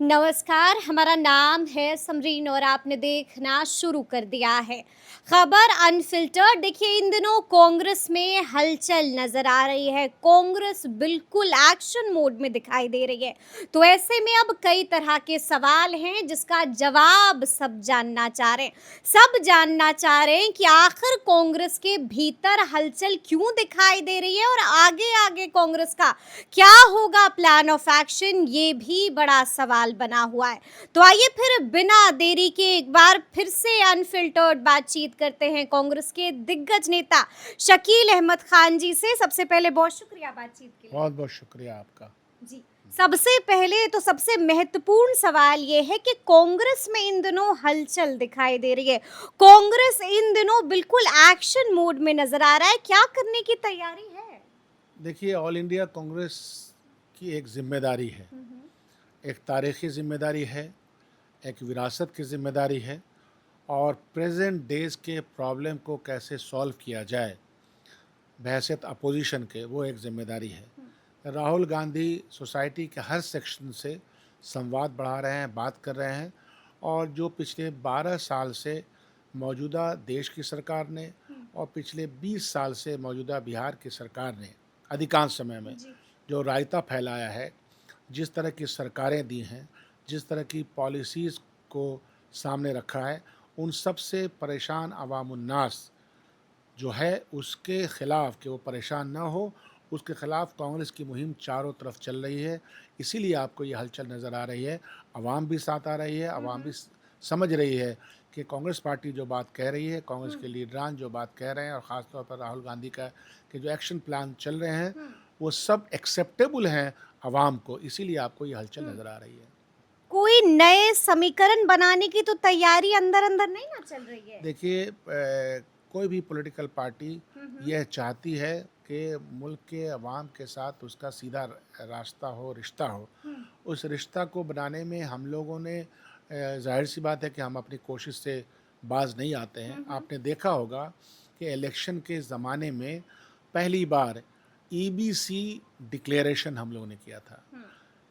नमस्कार, हमारा नाम है समरीन और आपने देखना शुरू कर दिया है खबर अनफिल्टर्ड। देखिए, इन दिनों कांग्रेस में हलचल नजर आ रही है। कांग्रेस बिल्कुल एक्शन मोड में दिखाई दे रही है। तो ऐसे में अब कई तरह के सवाल हैं जिसका जवाब सब जानना चाह रहे हैं। सब जानना चाह रहे हैं कि आखिर कांग्रेस के भीतर हलचल क्यों दिखाई दे रही है और आगे आगे कांग्रेस का क्या होगा प्लान ऑफ एक्शन, ये भी बड़ा सवाल बना हुआ है। तो आइए फिर बिना देरी के एक बार फिर से अनफिल्टर्ड बातचीत करते हैं कांग्रेस के दिग्गज नेता शकील अहमद खान जी से। सबसे पहले बहुत शुक्रिया बातचीत के लिए। बहुत बहुत शुक्रिया आपका। जी, सबसे पहले तो सबसे महत्वपूर्ण सवाल ये है कि कांग्रेस में इन दिनों हलचल दिखाई दे रही है। कांग्रेस इन दिनों बिल्कुल एक्शन मोड में नजर आ रहा है। क्या करने की तैयारी है? देखिए, ऑल इंडिया कांग्रेस की एक जिम्मेदारी है, एक तारीखी जिम्मेदारी है, एक विरासत की जिम्मेदारी है और प्रेजेंट डेज के प्रॉब्लम को कैसे सॉल्व किया जाए बहैसियत अपोजिशन के, वो एक जिम्मेदारी है। राहुल गांधी सोसाइटी के हर सेक्शन से संवाद बढ़ा रहे हैं, बात कर रहे हैं और जो पिछले 12 साल से मौजूदा देश की सरकार ने और पिछले 20 साल से मौजूदा बिहार की सरकार ने अधिकांश समय में जो रायता फैलाया है, जिस तरह की सरकारें दी हैं, जिस तरह की पॉलिसीज़ को सामने रखा है, उन सब से परेशान अवामुन्नास जो है उसके ख़िलाफ़, कि वो परेशान ना हो, उसके ख़िलाफ़ कांग्रेस की मुहिम चारों तरफ चल रही है। इसीलिए आपको ये हलचल नज़र आ रही है। आवाम भी साथ आ रही है, आवाम भी समझ रही है कि कांग्रेस पार्टी जो बात कह रही है, कांग्रेस के लीडरान जो बात कह रहे हैं और ख़ास तौर पर राहुल गांधी का के जो एक्शन प्लान चल रहे हैं, वो सब एक्सेप्टेबल हैं आवाम को। इसीलिए आपको ये हलचल नज़र आ रही है। कोई नए समीकरण बनाने की तो तैयारी अंदर अंदर नहीं ना चल रही है? देखिए, कोई भी पॉलिटिकल पार्टी यह चाहती है कि मुल्क के अवाम के साथ उसका सीधा रास्ता हो, रिश्ता हो। उस रिश्ता को बनाने में हम लोगों ने, जाहिर सी बात है कि हम अपनी कोशिश से बाज नहीं आते हैं। आपने देखा होगा कि इलेक्शन के ज़माने में पहली बार ईबीसी डिक्लेरेशन हम लोगों ने किया था।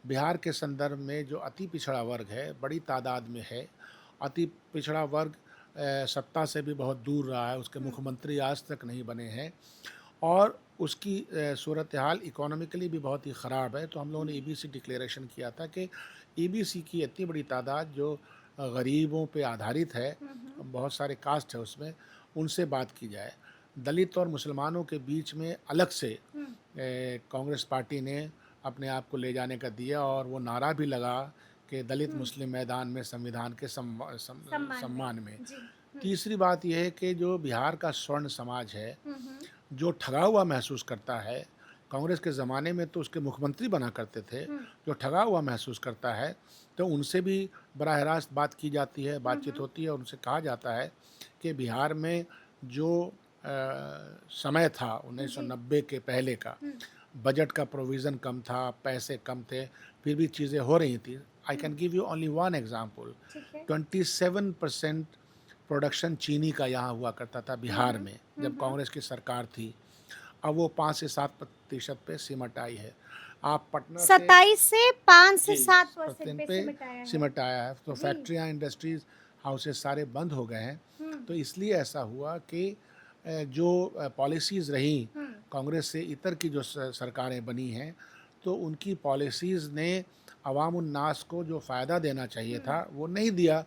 बिहार के संदर्भ में जो अति पिछड़ा वर्ग है, बड़ी तादाद में है। अति पिछड़ा वर्ग सत्ता से भी बहुत दूर रहा है, उसके मुख्यमंत्री आज तक नहीं बने हैं और उसकी सूरत हाल इकोनॉमिकली भी बहुत ही ख़राब है। तो हम लोगों ने ईबीसी डिक्लेरेशन किया था कि ईबीसी की इतनी बड़ी तादाद जो गरीबों पे आधारित है, बहुत सारे कास्ट है उसमें, उनसे बात की जाए। दलित और मुसलमानों के बीच में अलग से कांग्रेस पार्टी ने अपने आप को ले जाने का दिया और वो नारा भी लगा कि दलित मुस्लिम मैदान में संविधान के सम्मान में। तीसरी बात यह है कि जो बिहार का स्वर्ण समाज है, जो ठगा हुआ महसूस करता है, कांग्रेस के ज़माने में तो उसके मुख्यमंत्री बना करते थे, जो ठगा हुआ महसूस करता है, तो उनसे भी बराह रास्त बात की जाती है, बातचीत होती है और उनसे कहा जाता है कि बिहार में जो समय था 1990 के पहले का, बजट का प्रोविज़न कम था, पैसे कम थे, फिर भी चीज़ें हो रही थी। I can give you only one example. 27% production चीनी का यहाँ हुआ करता था बिहार में, जब कांग्रेस की सरकार थी। अब वो 5 से 7% पे सिमट आई है। आप पटना से 27 से 5 से जी 7% पे पे सिमटाया है। सिमट आया है। तो फैक्ट्रियाँ, इंडस्ट्रीज़, हाउसेस सारे बंद हो गए हैं। तो इसलिए ऐसा हुआ कि जो पॉलिसीज़ रहीं कांग्रेस से इतर की जो सरकारें बनी हैं, तो उनकी पॉलिसीज़ ने अवाम उन्नास को जो फ़ायदा देना चाहिए था वो नहीं दिया।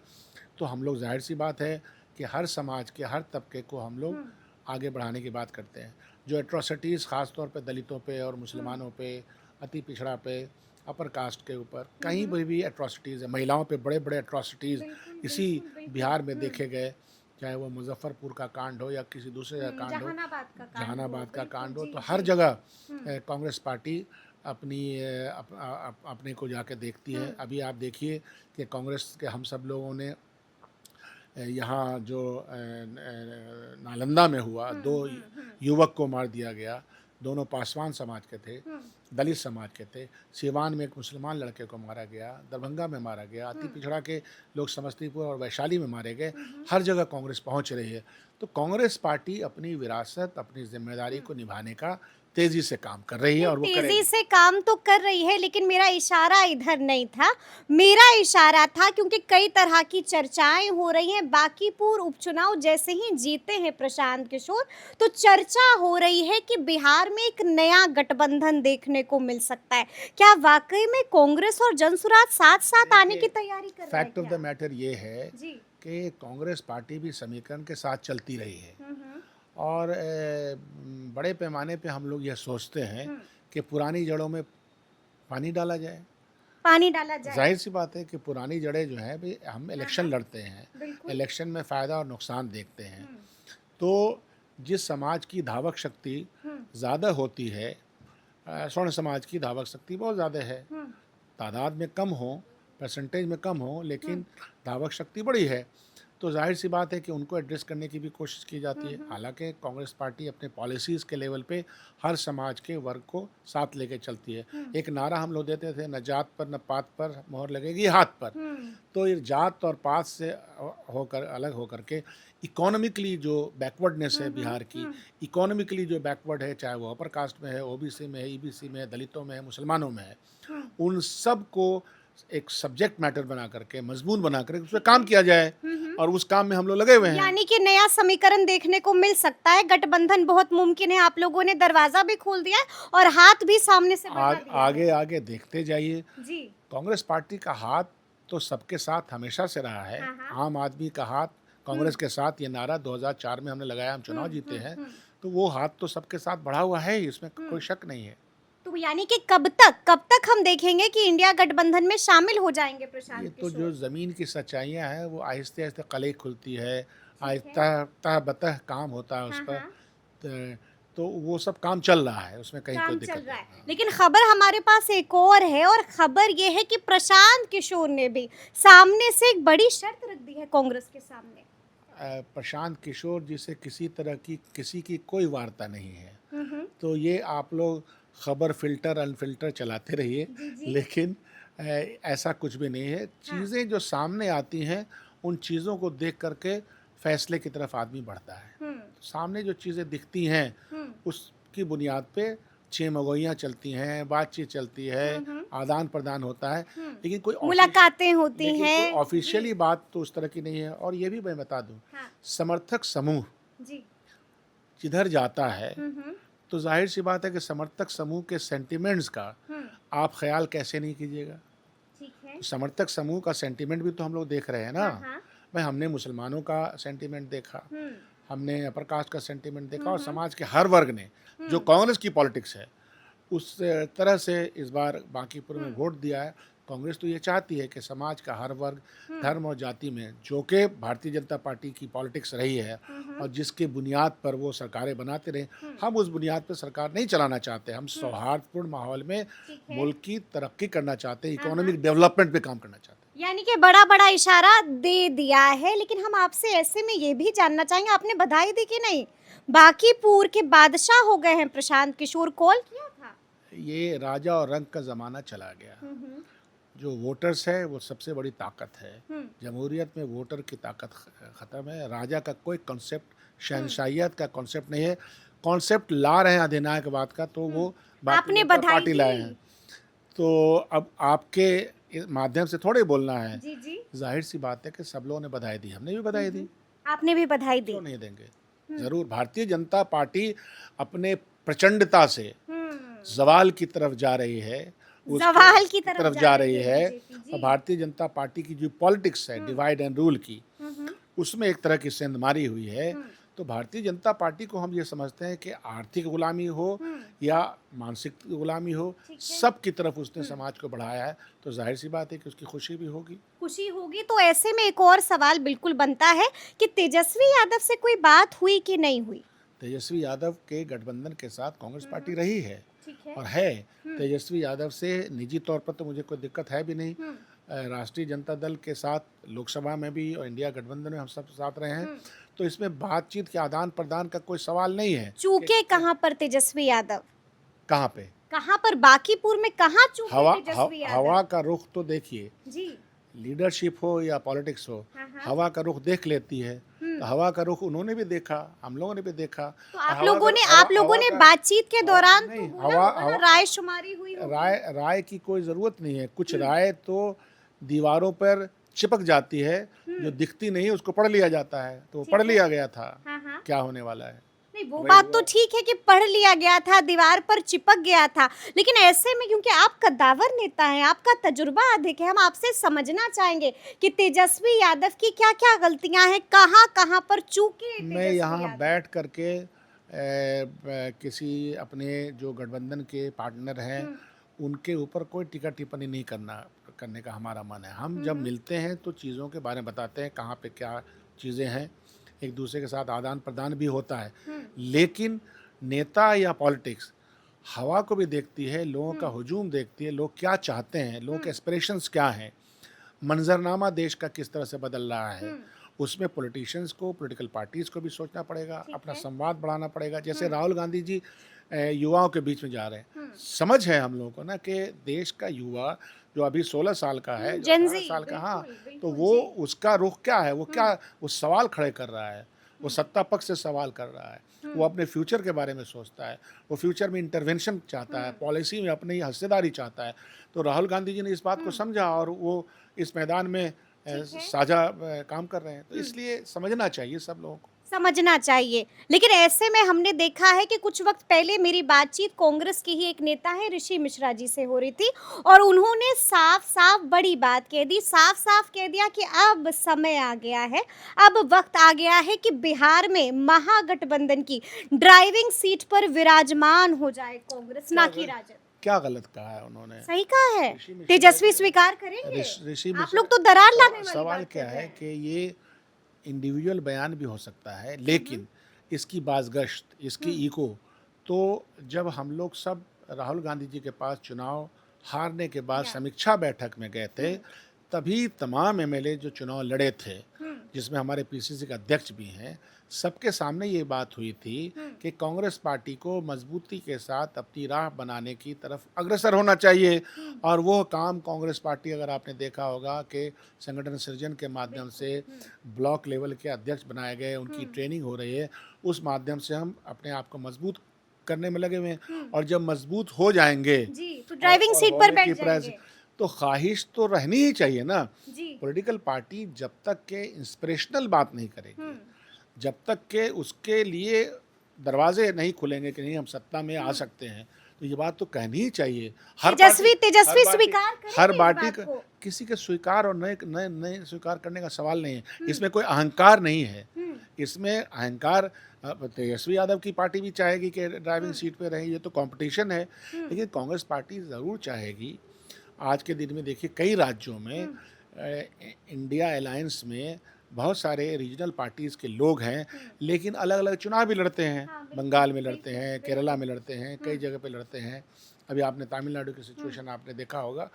तो हम लोग, जाहिर सी बात है कि हर समाज के हर तबके को हम लोग आगे बढ़ाने की बात करते हैं। जो एट्रॉसिटीज़ ख़ास तौर पे दलितों पे और मुसलमानों पे, अति पिछड़ा पे, अपर कास्ट के ऊपर कहीं पर भी एट्रॉसिटीज़ है, महिलाओं पे बड़े बड़े एट्रॉसिटीज़ इसी बिहार में देखे गए, चाहे वो मुजफ्फरपुर का कांड हो या किसी दूसरे का कांड हो, जहानाबाद का कांड हो। तो हर जगह कांग्रेस पार्टी अपने को जाके देखती है। अभी आप देखिए कि कांग्रेस के हम सब लोगों ने यहाँ जो नालंदा में हुआ, 2 युवक को मार दिया गया, दोनों पासवान समाज के थे, दलित समाज के थे। सिवान में एक मुसलमान लड़के को मारा गया, दरभंगा में मारा गया, अति पिछड़ा के लोग समस्तीपुर और वैशाली में मारे गए। हर जगह कांग्रेस पहुंच रही है। तो कांग्रेस पार्टी अपनी विरासत, अपनी जिम्मेदारी को निभाने का तेजी से काम कर रही है और वो तेजी करेगी। से काम तो कर रही है, लेकिन मेरा इशारा इधर नहीं था। मेरा इशारा था क्योंकि कई तरह की चर्चाएं हो रही हैं। बांकीपुर उपचुनाव जैसे ही जीते हैं प्रशांत किशोर, तो चर्चा हो रही है कि बिहार में एक नया गठबंधन देखने को मिल सकता है। क्या वाकई में कांग्रेस और जनसुराज साथ साथ आने की तैयारी कर रहा है फैक्ट ऑफ क्या? द मैटर ये है जी। कि कांग्रेस पार्टी भी समीकरण के साथ चलती रही है हम्म। और बड़े पैमाने पे हम लोग यह सोचते हैं कि पुरानी जड़ों में पानी डाला जाए। पानी डाला जाए। जाहिर सी बात है कि पुरानी जड़ें जो हैं भाई, हम इलेक्शन लड़ते हैं, बिल्कुल। इलेक्शन में फ़ायदा और नुकसान देखते हैं। तो जिस समाज की धावक शक्ति ज़्यादा होती है, स्वर्ण समाज की धावक शक्ति बहुत ज़्यादा है, तादाद में कम हो, परसेंटेज में कम हो, लेकिन धावक शक्ति बड़ी है, तो जाहिर सी बात है कि उनको एड्रेस करने की भी कोशिश की जाती है। हालांकि कांग्रेस पार्टी अपने पॉलिसीज़ के लेवल पे हर समाज के वर्ग को साथ लेके चलती है। एक नारा हम लोग देते थे, न जात पर न पात पर मोहर लगेगी हाथ पर। तो ये जात और पात से होकर अलग होकर के इकोनॉमिकली जो बैकवर्डनेस है बिहार की, इकोनॉमिकली जो बैकवर्ड है, चाहे वो अपर कास्ट में है, ओबीसी में है, ईबीसी में है, दलितों में है, मुसलमानों में है, उन सब को एक सब्जेक्ट मैटर बना करके, मजमून बना करके उस पर काम किया जाए और उस काम में हम लोग लगे हुए हैं। यानी कि नया समीकरण देखने को मिल सकता है, गठबंधन बहुत मुमकिन है। आप लोगों ने दरवाजा भी खोल दिया है और हाथ भी सामने से बढ़ा दिया है। आगे आगे देखते जाइए। जी। कांग्रेस पार्टी का हाथ तो सबके साथ हमेशा से रहा है। आम आदमी का हाथ कांग्रेस के साथ, ये नारा 2004 में हमने लगाया, हम चुनाव जीते हैं, तो वो हाथ तो सबके साथ बढ़ा हुआ है, इसमें कोई शक नहीं है। तो यानी कि कब तक हम देखेंगे कि इंडिया गठबंधन में शामिल हो जाएंगे ये प्रशांत तो किशोर? जो ज़मीन की सच्चाइयाँ हैं वो आहिस्ते आहिस्ते कली खुलती है, आहिस्ता तह बतह काम होता है उस पर। तो वो सब काम चल रहा है, उसमें कहीं कोई काम दिक्कत चल रहा नहीं है, लेकिन खबर हमारे पास एक और है, और खबर ये है कि प्रशांत किशोर ने भी सामने से एक बड़ी शर्त रख दी है कांग्रेस के सामने। प्रशांत किशोर जी से किसी तरह की किसी की कोई वार्ता नहीं है, तो ये आप लोग खबर फिल्टर अनफिल्टर चलाते रहिए, लेकिन ऐसा कुछ भी नहीं है। चीज़ें जो सामने आती हैं उन चीज़ों को देख करके फैसले की तरफ आदमी बढ़ता है। सामने जो चीज़ें दिखती हैं उसकी बुनियाद पे छेमगोइयाँ चलती हैं, बातचीत चलती है, आदान प्रदान होता है, लेकिन कोई मुलाकातें होती हैं। ऑफिशियली बात तो उस तरह की नहीं है। और ये भी मैं बता दूं, समर्थक समूह जी। जिधर जाता है तो जाहिर सी बात है कि समर्थक समूह के सेंटिमेंट्स का आप ख्याल कैसे नहीं कीजिएगा। ठीक है। समर्थक समूह का सेंटिमेंट भी तो हम लोग देख रहे हैं ना। भाई, हमने मुसलमानों का सेंटिमेंट देखा, हमने अपर कास्ट का सेंटिमेंट देखा, और समाज के हर वर्ग ने जो कांग्रेस की पॉलिटिक्स है उस तरह से इस बार बांकीपुर में वोट दिया है। कांग्रेस तो ये चाहती है कि समाज का हर वर्ग, धर्म और जाति में, जो कि भारतीय जनता पार्टी की पॉलिटिक्स रही है और जिसके बुनियाद पर वो सरकारें बनाते रहे, हम उस बुनियाद पर सरकार नहीं चलाना चाहते। हम सौहार्दपूर्ण माहौल में मुल्क की तरक्की करना चाहते हैं, इकोनॉमिक डेवलपमेंट पे काम करना चाहते हैं। यानी कि बड़ा बड़ा इशारा दे दिया है, लेकिन हम आपसे ऐसे में ये भी जानना चाहेंगे, आपने बधाई दी कि नहीं? बांकीपुर के बादशाह हो गए हैं प्रशांत किशोर, कॉल किया था? ये राजा और रंग का ज़माना चला गया। जो वोटर्स है वो सबसे बड़ी ताकत है। जमहूरियत में वोटर की ताकत ख़त्म है। राजा का कोई कॉन्सेप्ट, शहनशाहियत का कॉन्सेप्ट नहीं है। कॉन्सेप्ट ला रहे हैं अधिनायकवाद का, तो वो आपने जनता बधाई पार्टी दी? लाए हैं। तो अब आपके इस माध्यम से थोड़े बोलना है। जी जी। जाहिर सी बात है कि सब लोगों ने बधाई दी, हमने भी बधाई दी, आपने भी बधाई दी? क्यों नहीं देंगे? ज़रूर। भारतीय जनता पार्टी अपने प्रचंडता से जवाल की तरफ जा रही है, जवाल की तरफ जा रही है। बीजेपी, और भारतीय जनता पार्टी की जो पॉलिटिक्स है डिवाइड एंड रूल की, उसमें एक तरह की सेंधमारी हुई है। तो भारतीय जनता पार्टी को हम ये समझते हैं कि आर्थिक गुलामी हो या मानसिक गुलामी हो, सब की तरफ उसने समाज को बढ़ाया है। तो जाहिर सी बात है कि उसकी खुशी भी होगी। खुशी होगी। तो ऐसे में एक और सवाल बिल्कुल बनता है कि तेजस्वी यादव से कोई बात हुई कि नहीं हुई? तेजस्वी यादव के गठबंधन के साथ कांग्रेस पार्टी रही है ठीक है। और है। तेजस्वी यादव से निजी तौर पर तो मुझे कोई दिक्कत है भी नहीं। राष्ट्रीय जनता दल के साथ लोकसभा में भी और इंडिया गठबंधन में हम सब साथ रहे हैं, तो इसमें बातचीत के आदान प्रदान का कोई सवाल नहीं है। चूके कहाँ पर तेजस्वी यादव? कहाँ पे? कहाँ पर? बांकीपुर में कहाँ चूके तेजस्वी यादव? हवा का रुख तो देखिए, जी। लीडरशिप हो या पॉलिटिक्स हो, हवा का रुख देख लेती है। तो हवा का रुख उन्होंने भी देखा, हम लोगों ने भी देखा। तो आप हवा लोगों का ने हवा आप लोगों हवा ने का बातचीत के दौरान तो नहीं, बोला हवा होगा ना, हवा राय शुमारी हुई होगी। राय की कोई ज़रूरत नहीं है। कुछ राय तो दीवारों पर चिपक जाती है, जो दिखती नहीं है उसको पढ़ लिया जाता है, तो वो ठीक पढ़ है। लिया गया था हाँ, हाँ। क्या होने वाला है। नहीं, वो वही बात तो हुआ। ठीक है कि पढ़ लिया गया था, दीवार पर चिपक गया था, लेकिन ऐसे में क्योंकि आप कद्दावर नेता हैं, आपका तजुर्बा अधिक है, हम आपसे समझना चाहेंगे कि तेजस्वी यादव की क्या-क्या गलतियां हैं, कहाँ-कहाँ पर चूके मैं तेजस्वी यहाँ यादव। बैठ करके किसी अपने जो गठबंधन के पार्टनर हैं हुँ, उनके ऊपर कोई टीका टिप्पणी नहीं करने का हमारा मन है। हम हुँ, जब हुँ, मिलते हैं तो चीज़ों के बारे में बताते हैं, कहाँ पे क्या चीज़ें हैं, एक दूसरे के साथ आदान प्रदान भी होता है। हुँ, लेकिन नेता या पॉलिटिक्स हवा को भी देखती है, लोगों का हुँ, हुजूम देखती है, लोग क्या चाहते हैं, लोगों के हुँ, एस्पिरेशंस क्या हैं, मंजरनामा देश का किस तरह से बदल रहा है। हुँ, उसमें पॉलिटिशियंस को, पॉलिटिकल पार्टीज़ को भी सोचना पड़ेगा, ठीक अपना है। संवाद बढ़ाना पड़ेगा। जैसे हुँ, राहुल गांधी जी युवाओं के बीच में जा रहे हैं। हुँ, समझ है हम लोगों को ना कि देश का युवा जो अभी 16 साल का है, जो जेन 18 ज़ी, साल का, हाँ, बिल्कुल, तो बिल्कुल, वो जी। उसका रुख क्या है, हुँ, वो सवाल खड़े कर रहा है। वो हुँ, सत्ता पक्ष से सवाल कर रहा है। हुँ, वो अपने फ्यूचर के बारे में सोचता है। वो फ्यूचर में इंटरवेंशन चाहता है, हुँ, पॉलिसी में अपनी हिस्सेदारी चाहता है। तो राहुल गांधी जी ने इस बात को हुँ, समझा और वो इस मैदान में ठीक है। साझा काम कर रहे हैं। तो हुँ। इसलिए समझना चाहिए सब लोगों को। समझना चाहिए। लेकिन ऐसे में हमने देखा है कि कुछ वक़्त पहले मेरी बातचीत कांग्रेस के ही एक नेता हैं ऋषि मिश्रा जी से हो रही थी और उन्होंने साफ-साफ बड़ी बात कह दी, साफ-साफ कह दिया कि अब समय आ गया है, अब वक़्त आ गया है कि बिहार में महागठबंधन की ड्राइविंग सीट पर विराजमान हो जाए कांग्रेस, ना क्या कि राजद। क्या गलत कहा है उन्होंने? सही कहा है। ऋषि मिश्रा तेजस्वी स्वीकार करेंगे? ऋषि आप मिश्रा लोग तो दरार लाने वाली सवाल बात कर क्या रहे है हैं। कि ये इंडिविजुअल बयान भी हो सकता है, हुँ, हुँ, लेकिन इसकी बाज़गश्त, इसकी हुँ, ईको, तो जब हम लोग सब राहुल गांधी जी के पास चुनाव हारने के बाद या समीक्षा बैठक में गए थे, हुँ, तभी तमाम एमएलए जो चुनाव लड़े थे, हुँ, जिसमें हमारे पीसीसी के अध्यक्ष भी हैं, सबके सामने ये बात हुई थी हुँ, कि कांग्रेस पार्टी को मजबूती के साथ अपनी राह बनाने की तरफ अग्रसर होना चाहिए। हुँ, और वो काम कांग्रेस पार्टी, अगर आपने देखा होगा कि संगठन सृजन के माध्यम बिल्कुल, से हुँ, ब्लॉक लेवल के अध्यक्ष बनाए गए, उनकी हुँ, ट्रेनिंग हो रही है, उस माध्यम से हम अपने आप को मजबूत करने में लगे हुए हैं। हुँ। और जब मजबूत हो जाएंगे जी, तो ड्राइविंग और सीट पर होने की बैठ प्रयास, जाएँगे। तो ख्वाहिश तो रहनी ही चाहिए ना। जी। पॉलिटिकल पार्टी जब तक के इंस्पिरेशनल बात नहीं हुँ, करेगी, जब तक के उसके लिए दरवाजे नहीं खुलेंगे कि नहीं हम सत्ता में आ हुँ। सकते हैं, तो ये बात तो कहनी ही चाहिए। तेजस्वी हर तेजस्वी पार्टी स्वीकार हर करेंगे इस पार्टी बात का को? किसी के स्वीकार और नए नए नए स्वीकार करने का सवाल नहीं है। हुँ, इसमें कोई अहंकार नहीं है। हुँ, इसमें अहंकार, तेजस्वी यादव की पार्टी भी चाहेगी कि ड्राइविंग हुँ, सीट पे रहे, ये तो कंपटीशन है। हुँ, लेकिन कांग्रेस पार्टी ज़रूर चाहेगी। आज के दिन में देखिए कई राज्यों में हुँ, इंडिया अलायंस में बहुत सारे रीजनल पार्टीज़ के लोग हैं, हुँ। लेकिन अलग-अलग चुनाव भी लड़ते हैं। हाँ, बिल्कुल, बंगाल में लड़ते बिल्कुल, हैं, केरला बिल्कुल। में लड़ते हैं, कई हुँ, जगह पे लड़ते हैं। अभी आपने तमिलनाडु की हुँ, सिचुएशन आपने देखा होगा।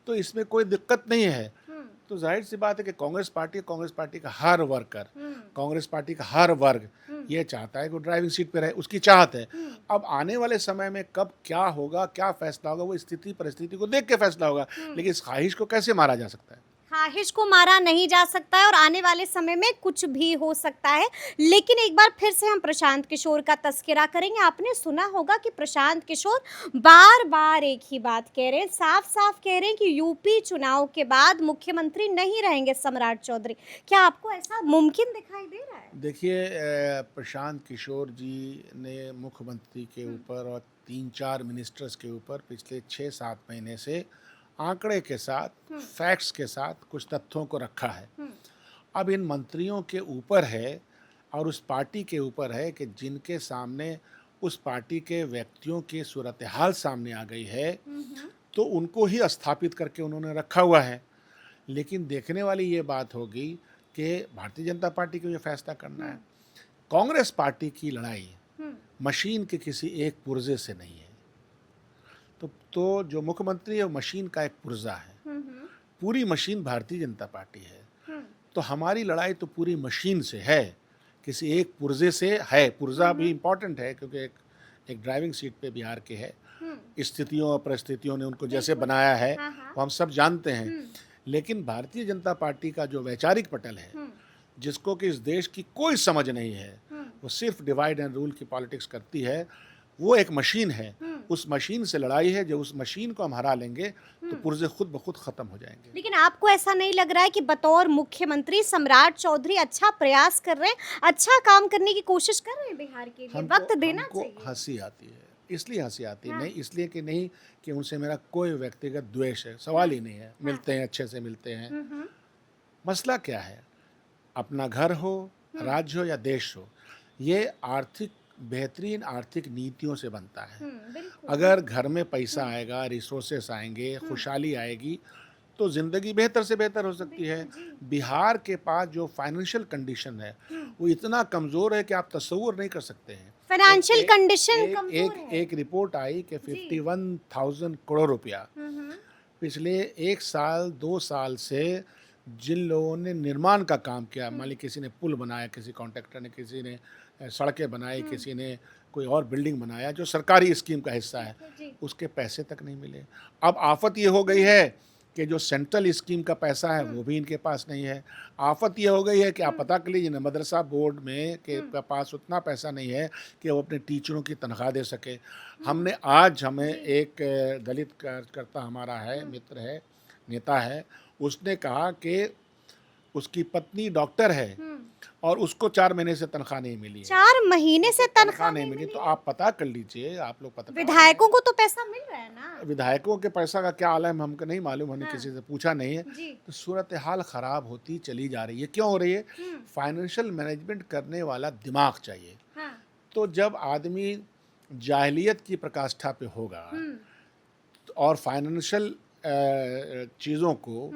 तो इसमें कोई दिक्कत नहीं है। हुँ, तो ज़ाहिर-सी बात है कि कांग्रेस पार्टी का हर वर्कर, हुँ, कांग्रेस पार्टी का हर वर्ग हुँ, ये चाहता है कि वो ड्राइविंग सीट पे रहे, उसकी चाहत है। हुँ, अब आने वाले समय में कब क्या होगा, क्या फैसला होगा, वो स्थिति परिस्थिति को देख के फैसला होगा। हुँ। लेकिन इस ख्वाहिश को कैसे मारा जा सकता है? ख्वाहिश को मारा नहीं जा सकता है और आने वाले समय में कुछ भी हो सकता है। लेकिन एक बार फिर से हम प्रशांत किशोर का तज़किरा करेंगे। आपने सुना होगा कि प्रशांत किशोर बार-बार एक ही बात कह रहे हैं, साफ-साफ कह रहे हैं कि यूपी चुनाव के बाद मुख्यमंत्री नहीं रहेंगे सम्राट चौधरी। क्या आपको ऐसा मुमकिन दिखाई दे रहा है? देखिए प्रशांत किशोर जी ने मुख्यमंत्री के हुँ, ऊपर और 3-4 मिनिस्टर्स के ऊपर पिछले 6-7 महीने से आंकड़े के साथ, हुँ, फैक्ट्स के साथ कुछ तथ्यों को रखा है। हुँ, अब इन मंत्रियों के ऊपर है और उस पार्टी के ऊपर है कि जिनके सामने उस पार्टी के व्यक्तियों की सूरत-ए-हाल सामने आ गई है, हुँ, हुँ, तो उनको ही स्थापित करके उन्होंने रखा हुआ है। लेकिन देखने वाली ये बात होगी कि भारतीय जनता पार्टी को ये फैसला करना है। हुँ, कांग्रेस पार्टी की लड़ाई हुँ, मशीन के किसी एक पुर्जे से नहीं है। तो जो मुख्यमंत्री है वो मशीन का एक पुर्जा है। हुँ, हुँ, पूरी मशीन भारतीय जनता पार्टी है। हुँ, तो हमारी लड़ाई तो पूरी मशीन से है, किसी एक पुर्जे से है। पुर्जा भी इम्पोर्टेंट है क्योंकि एक ड्राइविंग सीट पे बिहार के है। हुँ, स्थितियों और परिस्थितियों ने उनको जैसे बिल्कुल। बनाया है, हाँ, हाँ। वो हम सब जानते हैं। हुँ, लेकिन भारतीय जनता पार्टी का जो वैचारिक पटल है, हुँ, जिसको कि इस देश की कोई समझ नहीं है, वो सिर्फ डिवाइड एंड रूल की पॉलिटिक्स करती है, वो एक मशीन है। उस मशीन से लड़ाई है। जब उस मशीन को हम हरा लेंगे तो पुर्जे खुद ब खुद खत्म हो जाएंगे। लेकिन आपको ऐसा नहीं लग रहा है कि बतौर मुख्यमंत्री सम्राट चौधरी अच्छा प्रयास कर रहे हैं, अच्छा काम करने की कोशिश कर रहे हैं बिहार के लिए? वक्त देना हमको चाहिए। हंसी आती है, इसलिए हंसी आती है, हाँ। नहीं इसलिए कि नहीं कि उनसे मेरा कोई व्यक्तिगत द्वेष है, सवाल ही नहीं है। मिलते हैं, अच्छे से मिलते हैं। हम्म। मसला क्या है? अपना घर हो, राज्य हो या देश हो, ये आर्थिक बेहतरीन आर्थिक नीतियों से बनता है। बिल्कुल। अगर घर में पैसा आएगा, रिसोर्सेस आएंगे, खुशहाली आएगी, तो ज़िंदगी बेहतर से बेहतर हो सकती है। बिहार के पास जो फाइनेंशियल कंडीशन है, वो इतना कमज़ोर है कि आप तसव्वुर नहीं कर सकते हैं। फाइनेंशियल एक- कंडीशन एक कमजोर एक है। एक रिपोर्ट आई कि 51,000 करोड़ रुपया पिछले 1 साल 2 साल से जिन लोगों ने निर्माण का काम किया, मान ली किसी ने पुल बनाया, किसी कॉन्ट्रैक्टर ने, किसी ने सड़कें बनाई, किसी ने कोई और बिल्डिंग बनाया जो सरकारी स्कीम का हिस्सा है, जी। उसके पैसे तक नहीं मिले। अब आफत ये हो गई है कि जो सेंट्रल स्कीम का पैसा है वो भी इनके पास नहीं है। आफत ये हो गई है कि आप पता कर लीजिए ना, मदरसा बोर्ड में के पास उतना पैसा नहीं है कि वो अपने टीचरों की तनख्वाह दे सके। हमें एक दलित कार्यकर्ता हमारा है, मित्र है, नेता है, उसने कहा कि उसकी पत्नी डॉक्टर है और उसको 4 महीने से तनख्वाह नहीं मिली है। 4 महीने से तनख्वाह नहीं मिली, तो आप पता कर लीजिए, आप लोग पता कर विधायकों को तो पैसा मिल रहा है ना? विधायकों के पैसा का क्या हाल है हमको नहीं मालूम, हमने किसी से पूछा नहीं है। जी। तो सूरत हाल ख़राब होती चली जा रही है। क्यों हो रही है? फाइनेंशियल मैनेजमेंट करने वाला दिमाग चाहिए। हाँ। तो जब आदमी जाहिलियत की प्रकाष्ठा पे होगा और फाइनेंशियल चीज़ों को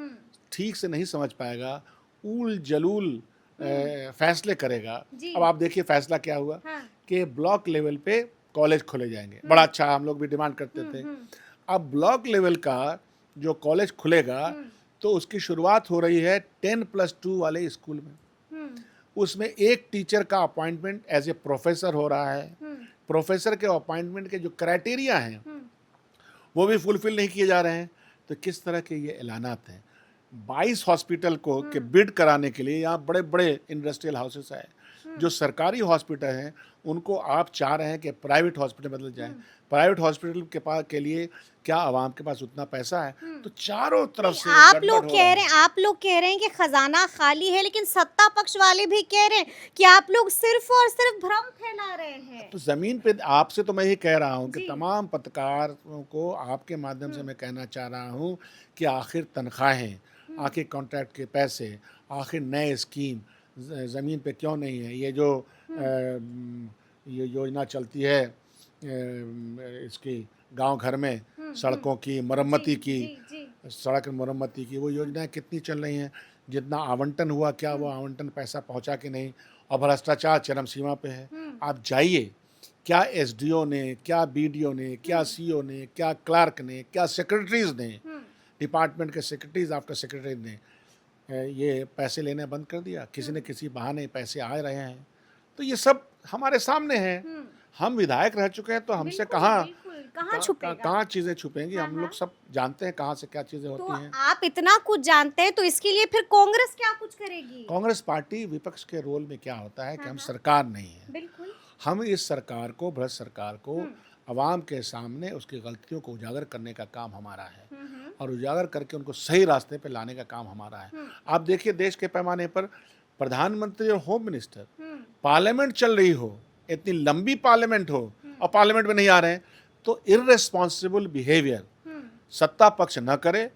ठीक से नहीं समझ पाएगा, ऊल जलूल फैसले करेगा। जी। अब आप देखिए फैसला क्या हुआ हाँ। कि ब्लॉक लेवल पे कॉलेज खोले जाएंगे। बड़ा अच्छा, हम लोग भी डिमांड करते थे। अब ब्लॉक लेवल का जो कॉलेज खुलेगा तो उसकी शुरुआत हो रही है 10+2 वाले स्कूल में। उसमें एक टीचर का अपॉइंटमेंट एज ए प्रोफेसर हो रहा है। प्रोफेसर के अपॉइंटमेंट के जो क्राइटेरिया हैं वो भी फुलफिल नहीं किए जा रहे हैं। तो किस तरह के ये ऐलानात हैं? 22 हॉस्पिटल को के बिड कराने के लिए यहाँ बड़े बड़े इंडस्ट्रियल हाउसेस आए। जो सरकारी हॉस्पिटल हैं उनको आप चाह रहे हैं कि प्राइवेट हॉस्पिटल बदल जाए। प्राइवेट हॉस्पिटल के पास के लिए क्या आवाम के पास उतना पैसा है? तो चारों तरफ से आप गड़बड़ लोग हो कह रहा रहे हैं, आप लोग कह रहे हैं कि खजाना खाली है, लेकिन सत्ता पक्ष वाले भी कह रहे हैं कि आप लोग सिर्फ और सिर्फ भ्रम फैला रहे हैं। तो ज़मीन पे आपसे तो मैं ये कह रहा हूँ कि जी। तमाम पत्रकारों को आपके माध्यम से मैं कहना चाह रहा हूँ कि आखिर तनख्वाहें, आखिर कॉन्ट्रैक्ट के पैसे, आखिर नए स्कीम ज़मीन पे क्यों नहीं है? ये जो ये योजना चलती है इसकी गांव घर में सड़कों की मरम्मती की, सड़क मरम्मती की, वो योजनाएं कितनी चल रही हैं? जितना आवंटन हुआ, क्या वो आवंटन पैसा पहुंचा कि नहीं? और भ्रष्टाचार चरम सीमा पे है। आप जाइए, क्या एसडीओ ने, क्या बीडीओ ने, क्या सीओ ने, क्या क्लार्क ने, क्या सेक्रेटरीज ने, डिपार्टमेंट के सेक्रेटरीज आफ्टर सेक्रेटरी ने ये पैसे लेने बंद कर दिया? किसी न किसी बहाने पैसे आ रहे हैं। तो ये सब हमारे सामने है। हम विधायक रह चुके हैं तो हमसे कहाँ चीज़ें छुपेंगी? हम लोग सब जानते हैं कहाँ से क्या चीज़ें तो होती हैं। आप इतना कुछ जानते हैं, तो इसके लिए फिर कांग्रेस क्या कुछ करेगी? कांग्रेस पार्टी विपक्ष के रोल में क्या होता है कि हम सरकार नहीं है। बिल्कुल। हम इस सरकार को, भ्रष्ट सरकार को अवाम के सामने उसकी गलतियों को उजागर करने का काम हमारा है और उजागर करके उनको सही रास्ते पे लाने का काम हमारा है। आप देखिए देश के पैमाने पर प्रधानमंत्री और होम मिनिस्टर, पार्लियामेंट चल रही हो, इतनी लंबी पार्लियामेंट हो और पार्लियामेंट में नहीं आ रहे हैं, तो इर्रेस्पॉन्सिबल बिहेवियर सत्ता पक्ष न करे,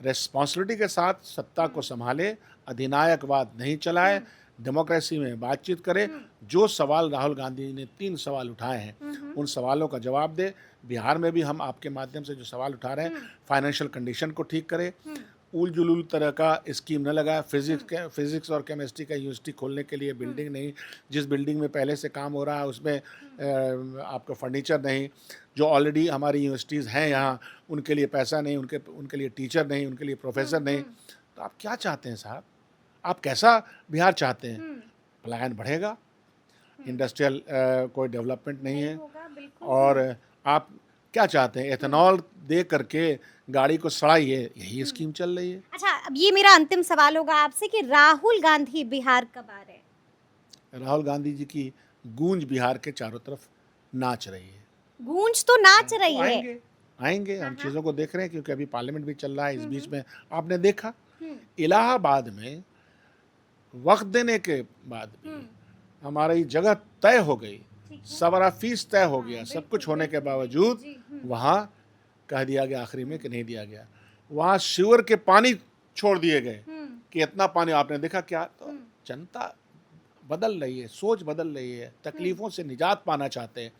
रेस्पॉन्सिबिलिटी के साथ सत्ता को संभाले, अधिनायकवाद नहीं चलाए, डेमोक्रेसी में बातचीत करे। जो सवाल राहुल गांधी ने 3 सवाल उठाए हैं उन सवालों का जवाब दे। बिहार में भी हम आपके माध्यम से जो सवाल उठा रहे हैं, फाइनेंशियल कंडीशन को ठीक करे, उल जुलूल तरह का स्कीम न लगाए, फिजिक्स और केमिस्ट्री का यूनिवर्सिटी खोलने के लिए बिल्डिंग नहीं, जिस बिल्डिंग में पहले से काम हो रहा है उसमें आपका फर्नीचर नहीं, जो ऑलरेडी हमारी यूनिवर्सिटीज़ हैं यहाँ उनके लिए पैसा नहीं, उनके लिए टीचर नहीं, उनके लिए प्रोफेसर नहीं। तो आप क्या चाहते हैं साहब? आप कैसा बिहार चाहते हैं? पलायन बढ़ेगा, इंडस्ट्रियल कोई डेवलपमेंट नहीं है, और आप क्या चाहते हैं? एथेनॉल दे करके गाड़ी को सड़ाइए, यही स्कीम चल रही है। अच्छा, अब ये मेरा अंतिम सवाल होगा आपसे कि राहुल गांधी बिहार कब आ रहे हैं? राहुल गांधी जी की गूंज बिहार के चारों तरफ नाच रही है। गूंज तो नाच रही वो है। आएंगे, आएंगे, हम चीज़ों को देख रहे हैं क्योंकि अभी पार्लियामेंट भी चल रहा है। इस बीच में आपने देखा इलाहाबाद में वक्त देने के बाद भी हमारी जगह तय हो गई, सवारा फीस तय हो गया, सब कुछ होने के बावजूद वहाँ कह दिया गया आखिरी में कि नहीं दिया गया। वहाँ सीवर के पानी छोड़ दिए गए कि इतना पानी, आपने देखा क्या? तो जनता बदल रही है, सोच बदल रही है, तकलीफों से निजात पाना चाहते हैं।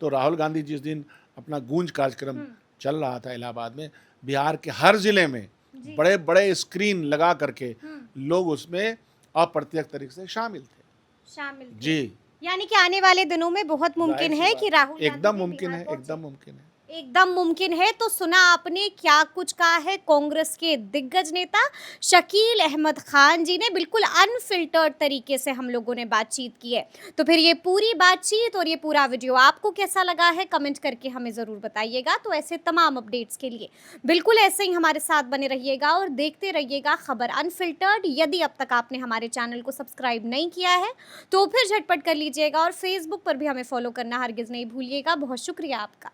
तो राहुल गांधी जिस दिन अपना गूंज कार्यक्रम चल रहा था इलाहाबाद में, बिहार के हर जिले में बड़े बड़े स्क्रीन लगा करके लोग उसमें अप्रत्यक्ष तरीके से शामिल थे। जी, यानी कि आने वाले दिनों में बहुत मुमकिन जाहिर सी है बात कि राहुल एकदम गांधी भी मुमकिन बिहार है, पहुंचे। एकदम मुमकिन है। एकदम मुमकिन है। तो सुना आपने क्या कुछ कहा है कांग्रेस के दिग्गज नेता शकील अहमद खान जी ने। बिल्कुल अनफिल्टर्ड तरीके से हम लोगों ने बातचीत की है। तो फिर ये पूरी बातचीत और ये पूरा वीडियो आपको कैसा लगा है, कमेंट करके हमें ज़रूर बताइएगा। तो ऐसे तमाम अपडेट्स के लिए बिल्कुल ऐसे ही हमारे साथ बने रहिएगा और देखते रहिएगा खबर अनफिल्टर्ड। यदि अब तक आपने हमारे चैनल को सब्सक्राइब नहीं किया है तो फिर झटपट कर लीजिएगा और फेसबुक पर भी हमें फॉलो करना हरगिज़ नहीं भूलिएगा। बहुत शुक्रिया आपका।